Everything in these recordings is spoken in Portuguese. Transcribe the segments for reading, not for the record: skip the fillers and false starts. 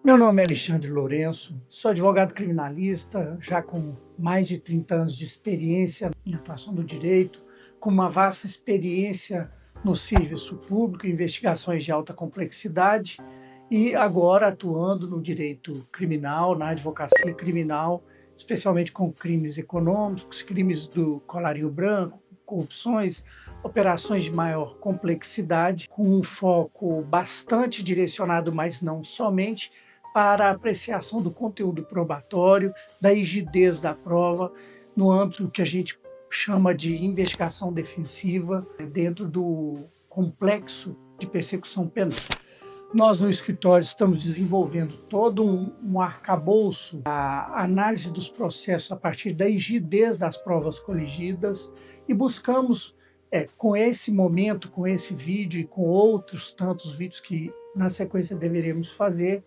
Meu nome é Alexandre Lourenço, sou advogado criminalista, já com mais de 30 anos de experiência em atuação do direito, com uma vasta experiência no serviço público, investigações de alta complexidade e agora atuando no direito criminal, na advocacia criminal, especialmente com crimes econômicos, crimes do colarinho branco, corrupções, operações de maior complexidade, com um foco bastante direcionado, mas não somente, para a apreciação do conteúdo probatório, da rigidez da prova, no âmbito que a gente chama de investigação defensiva, dentro do complexo de persecução penal. Nós, no escritório, estamos desenvolvendo todo um arcabouço, a análise dos processos a partir da rigidez das provas coligidas e buscamos, com esse momento, com esse vídeo e com outros tantos vídeos que na sequência deveremos fazer,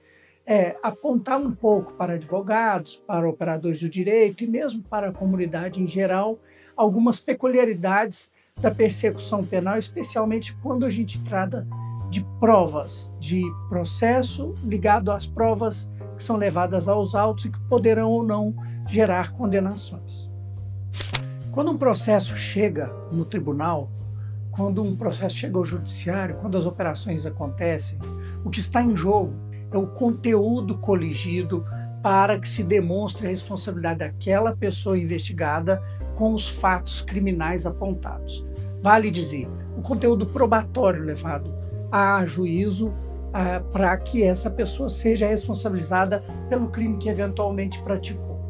apontar um pouco para advogados, para operadores do direito e mesmo para a comunidade em geral, algumas peculiaridades da persecução penal, especialmente quando a gente trata de provas, de processo ligado às provas que são levadas aos autos e que poderão ou não gerar condenações. Quando um processo chega no tribunal, quando um processo chega ao judiciário, quando as operações acontecem, o que está em jogo é o conteúdo coligido para que se demonstre a responsabilidade daquela pessoa investigada com os fatos criminais apontados. Vale dizer, o conteúdo probatório levado a juízo para que essa pessoa seja responsabilizada pelo crime que eventualmente praticou.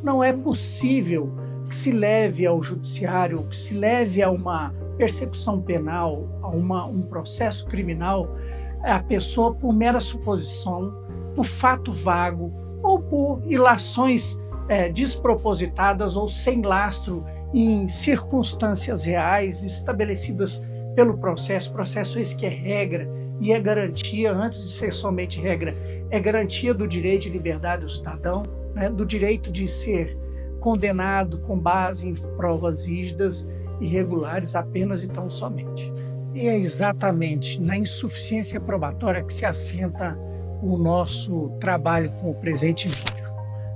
Não é possível que se leve ao judiciário, que se leve a uma persecução penal, a um processo criminal, a pessoa por mera suposição, por fato vago ou por ilações despropositadas ou sem lastro em circunstâncias reais estabelecidas pelo processo esse que é regra e é garantia, antes de ser somente regra, é garantia do direito de liberdade do cidadão, do direito de ser condenado com base em provas rígidas e regulares apenas e tão somente. E é exatamente na insuficiência probatória que se assenta o nosso trabalho com o presente vídeo.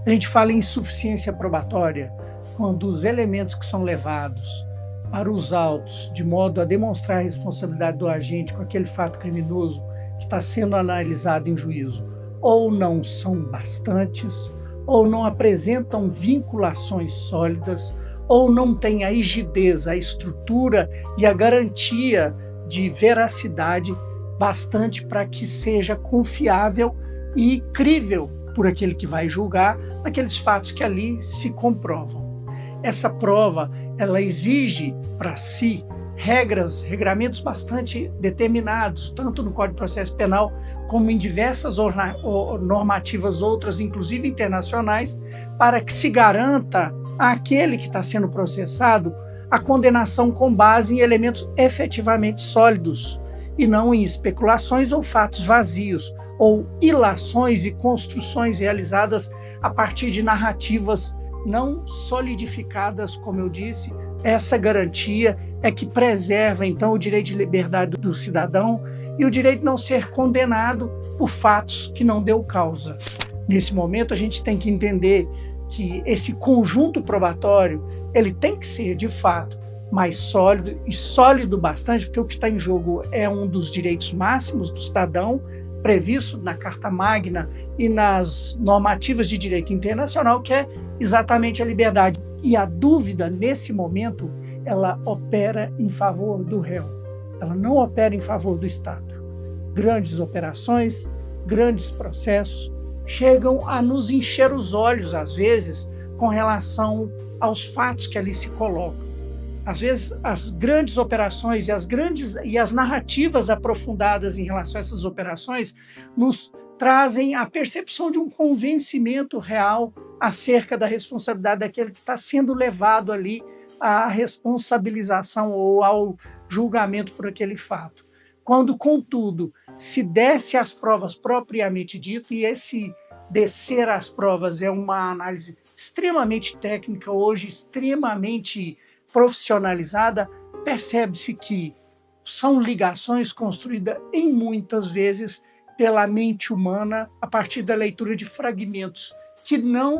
A gente fala em insuficiência probatória quando os elementos que são levados para os autos, de modo a demonstrar a responsabilidade do agente com aquele fato criminoso que está sendo analisado em juízo, ou não são bastantes, ou não apresentam vinculações sólidas, ou não têm a rigidez, a estrutura e a garantia de veracidade bastante para que seja confiável e crível por aquele que vai julgar naqueles fatos que ali se comprovam. Essa prova, ela exige para si regramentos bastante determinados, tanto no Código de Processo Penal como em diversas normativas outras, inclusive internacionais, para que se garanta àquele que está sendo processado a condenação com base em elementos efetivamente sólidos e não em especulações ou fatos vazios, ou ilações e construções realizadas a partir de narrativas não solidificadas, como eu disse. Essa garantia é que preserva, então, o direito de liberdade do cidadão e o direito de não ser condenado por fatos que não deu causa. Nesse momento, a gente tem que entender que esse conjunto probatório ele tem que ser, de fato, mais sólido e sólido bastante, porque o que está em jogo é um dos direitos máximos do cidadão, previsto na Carta Magna e nas normativas de direito internacional, que é exatamente a liberdade. E a dúvida, nesse momento, ela opera em favor do réu. Ela não opera em favor do Estado. Grandes operações, grandes processos, chegam a nos encher os olhos, às vezes, com relação aos fatos que ali se colocam. Às vezes, as grandes operações e as narrativas aprofundadas em relação a essas operações nos trazem a percepção de um convencimento real acerca da responsabilidade daquele que está sendo levado ali à responsabilização ou ao julgamento por aquele fato. Quando, contudo, se desce às provas propriamente dito, e esse descer às provas é uma análise extremamente técnica, hoje extremamente profissionalizada, percebe-se que são ligações construídas em muitas vezes pela mente humana a partir da leitura de fragmentos que não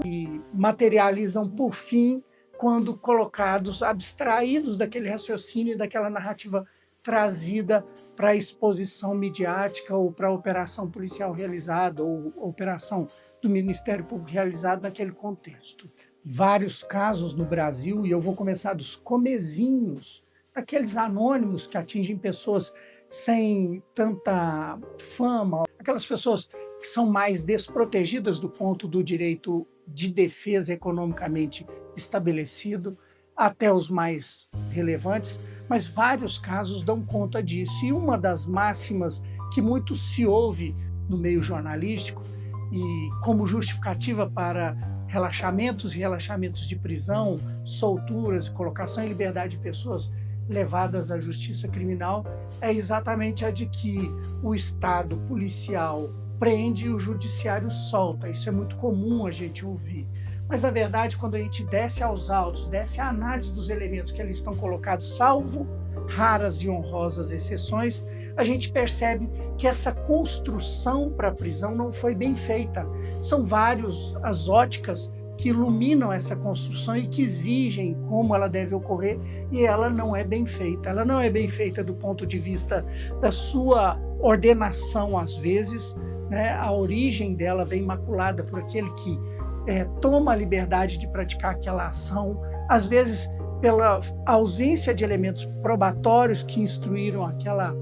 materializam por fim quando colocados, abstraídos daquele raciocínio, daquela narrativa trazida para a exposição midiática ou para a operação policial realizada ou operação do Ministério Público realizada naquele contexto. Vários casos no Brasil, e eu vou começar dos comezinhos, daqueles anônimos que atingem pessoas sem tanta fama, aquelas pessoas que são mais desprotegidas do ponto do direito de defesa economicamente estabelecido, até os mais relevantes, mas vários casos dão conta disso. E uma das máximas que muito se ouve no meio jornalístico e como justificativa para relaxamentos e relaxamentos de prisão, solturas, colocação em liberdade de pessoas levadas à justiça criminal, é exatamente a de que o Estado policial prende e o judiciário solta. Isso é muito comum a gente ouvir. Mas, na verdade, quando a gente desce aos autos, desce a análise dos elementos que ali estão colocados, salvo raras e honrosas exceções, a gente percebe que essa construção para a prisão não foi bem feita. São várias as óticas que iluminam essa construção e que exigem como ela deve ocorrer, e ela não é bem feita. Ela não é bem feita do ponto de vista da sua ordenação, às vezes, né? A origem dela vem maculada por aquele que toma a liberdade de praticar aquela ação, às vezes pela ausência de elementos probatórios que instruíram aquela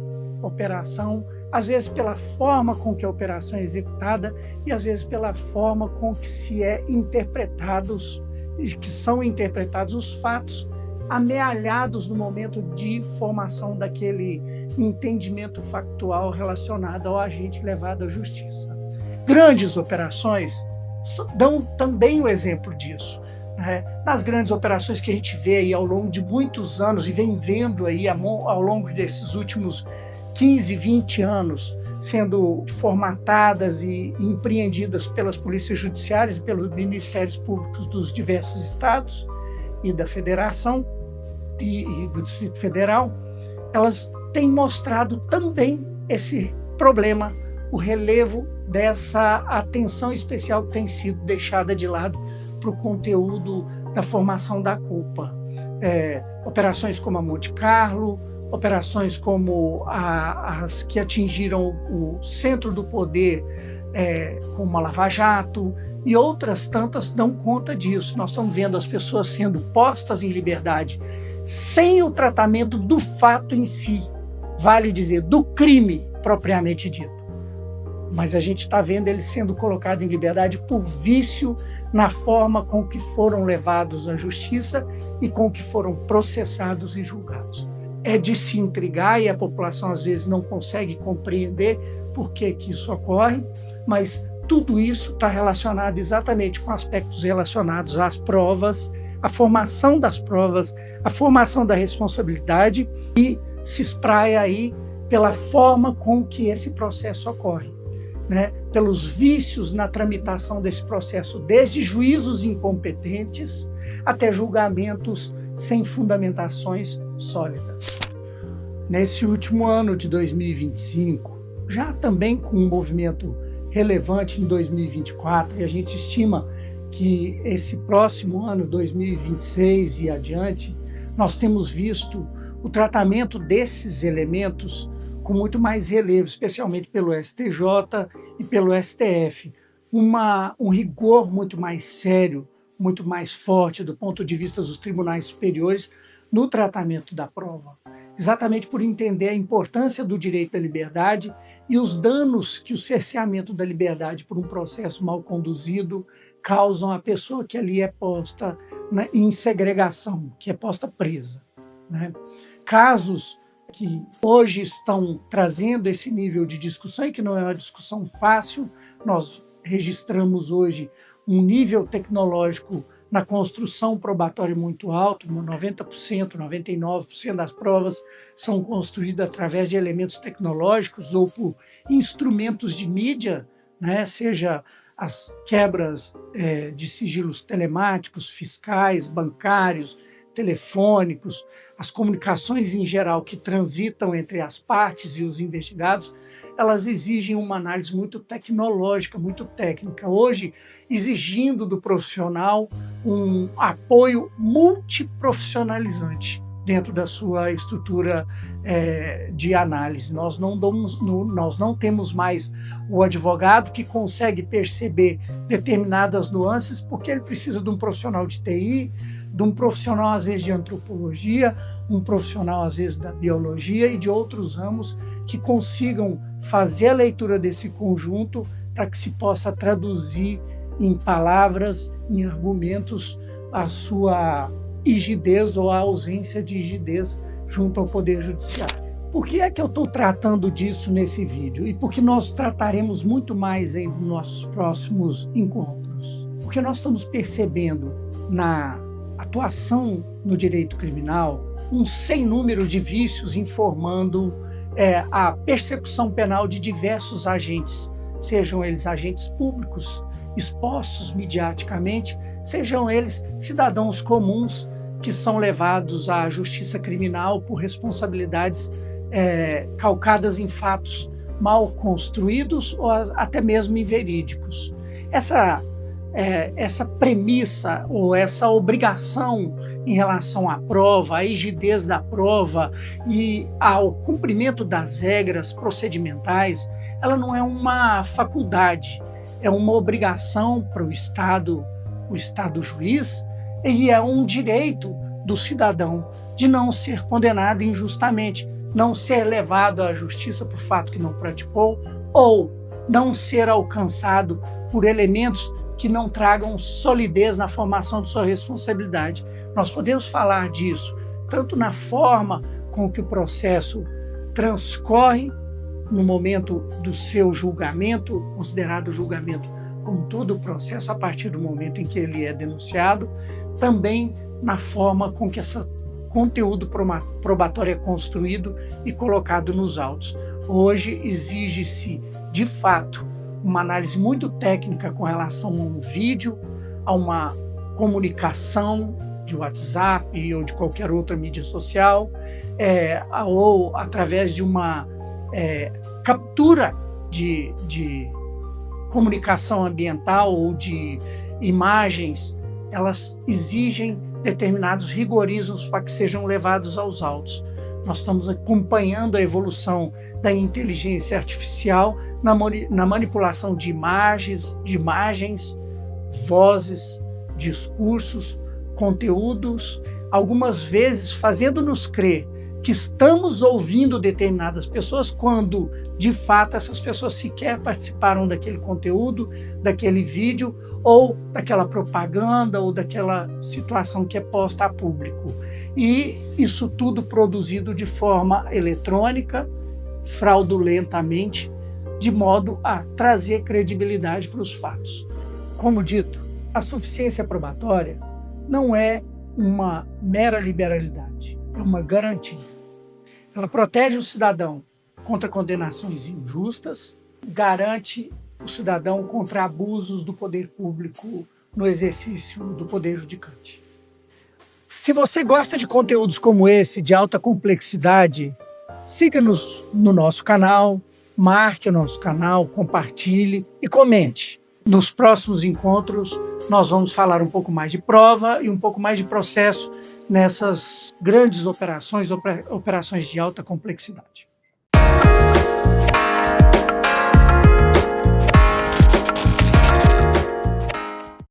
operação, às vezes pela forma com que a operação é executada e às vezes pela forma com que que são interpretados os fatos amealhados no momento de formação daquele entendimento factual relacionado ao agente levado à justiça. Grandes operações dão também o exemplo disso. Nas grandes operações que a gente vê aí ao longo de muitos anos e vem vendo aí ao longo desses últimos 15, 20 anos, sendo formatadas e empreendidas pelas polícias judiciárias e pelos ministérios públicos dos diversos estados e da federação e do Distrito Federal, elas têm mostrado também esse problema, o relevo dessa atenção especial que tem sido deixada de lado para o conteúdo da formação da culpa. Operações como a Monte Carlo, operações como as que atingiram o centro do poder, como a Lava Jato, e outras tantas dão conta disso. Nós estamos vendo as pessoas sendo postas em liberdade sem o tratamento do fato em si, vale dizer, do crime propriamente dito. Mas a gente está vendo eles sendo colocados em liberdade por vício na forma com que foram levados à justiça e com que foram processados e julgados. É de se intrigar e a população às vezes não consegue compreender por que isso ocorre, mas tudo isso está relacionado exatamente com aspectos relacionados às provas, a formação das provas, a formação da responsabilidade e se espraia aí pela forma com que esse processo ocorre. Pelos vícios na tramitação desse processo, desde juízos incompetentes até julgamentos sem fundamentações sólidas. Nesse último ano de 2025, já também com um movimento relevante em 2024, e a gente estima que esse próximo ano, 2026 e adiante, nós temos visto o tratamento desses elementos com muito mais relevo, especialmente pelo STJ e pelo STF. Um rigor muito mais sério, muito mais forte do ponto de vista dos tribunais superiores no tratamento da prova, exatamente por entender a importância do direito à liberdade e os danos que o cerceamento da liberdade por um processo mal conduzido causam à pessoa que ali é posta em segregação, que é posta presa. Casos que hoje estão trazendo esse nível de discussão e que não é uma discussão fácil. Nós registramos hoje um nível tecnológico na construção probatória muito alto, 90%, 99% das provas são construídas através de elementos tecnológicos ou por instrumentos de mídia, seja as quebras de sigilos telemáticos, fiscais, bancários, telefônicos, as comunicações em geral que transitam entre as partes e os investigados, elas exigem uma análise muito tecnológica, muito técnica. Hoje, exigindo do profissional um apoio multiprofissionalizante dentro da sua estrutura de análise. Nós não temos mais o advogado que consegue perceber determinadas nuances porque ele precisa de um profissional de TI, de um profissional, às vezes, de antropologia, um profissional, às vezes, da biologia e de outros ramos que consigam fazer a leitura desse conjunto para que se possa traduzir em palavras, em argumentos, a sua rigidez ou a ausência de rigidez junto ao Poder Judiciário. Por que é que eu estou tratando disso nesse vídeo? E por que nós trataremos muito mais em nossos próximos encontros? Porque nós estamos percebendo na atuação no direito criminal um sem número de vícios informando a persecução penal de diversos agentes, sejam eles agentes públicos expostos mediaticamente, sejam eles cidadãos comuns que são levados à justiça criminal por responsabilidades calcadas em fatos mal construídos ou até mesmo inverídicos. Essa premissa ou essa obrigação em relação à prova, à rigidez da prova e ao cumprimento das regras procedimentais, ela não é uma faculdade, é uma obrigação para o Estado juiz, e é um direito do cidadão de não ser condenado injustamente, não ser levado à justiça por fato que não praticou ou não ser alcançado por elementos que não tragam solidez na formação de sua responsabilidade. Nós podemos falar disso tanto na forma com que o processo transcorre no momento do seu julgamento, considerado julgamento como todo o processo a partir do momento em que ele é denunciado, também na forma com que esse conteúdo probatório é construído e colocado nos autos. Hoje exige-se, de fato, uma análise muito técnica com relação a um vídeo, a uma comunicação de WhatsApp ou de qualquer outra mídia social, ou através de uma captura de comunicação ambiental ou de imagens. Elas exigem determinados rigorismos para que sejam levados aos autos. Nós estamos acompanhando a evolução da inteligência artificial na manipulação de imagens, vozes, discursos, conteúdos, algumas vezes fazendo-nos crer que estamos ouvindo determinadas pessoas quando, de fato, essas pessoas sequer participaram daquele conteúdo, daquele vídeo ou daquela propaganda ou daquela situação que é posta a público. E isso tudo produzido de forma eletrônica, fraudulentamente, de modo a trazer credibilidade para os fatos. Como dito, a suficiência probatória não é uma mera liberalidade, é uma garantia. Ela protege o cidadão contra condenações injustas, garante o cidadão contra abusos do poder público no exercício do poder judicante. Se você gosta de conteúdos como esse, de alta complexidade, siga-nos no nosso canal, marque o nosso canal, compartilhe e comente. Nos próximos encontros, nós vamos falar um pouco mais de prova e um pouco mais de processo nessas grandes operações de alta complexidade.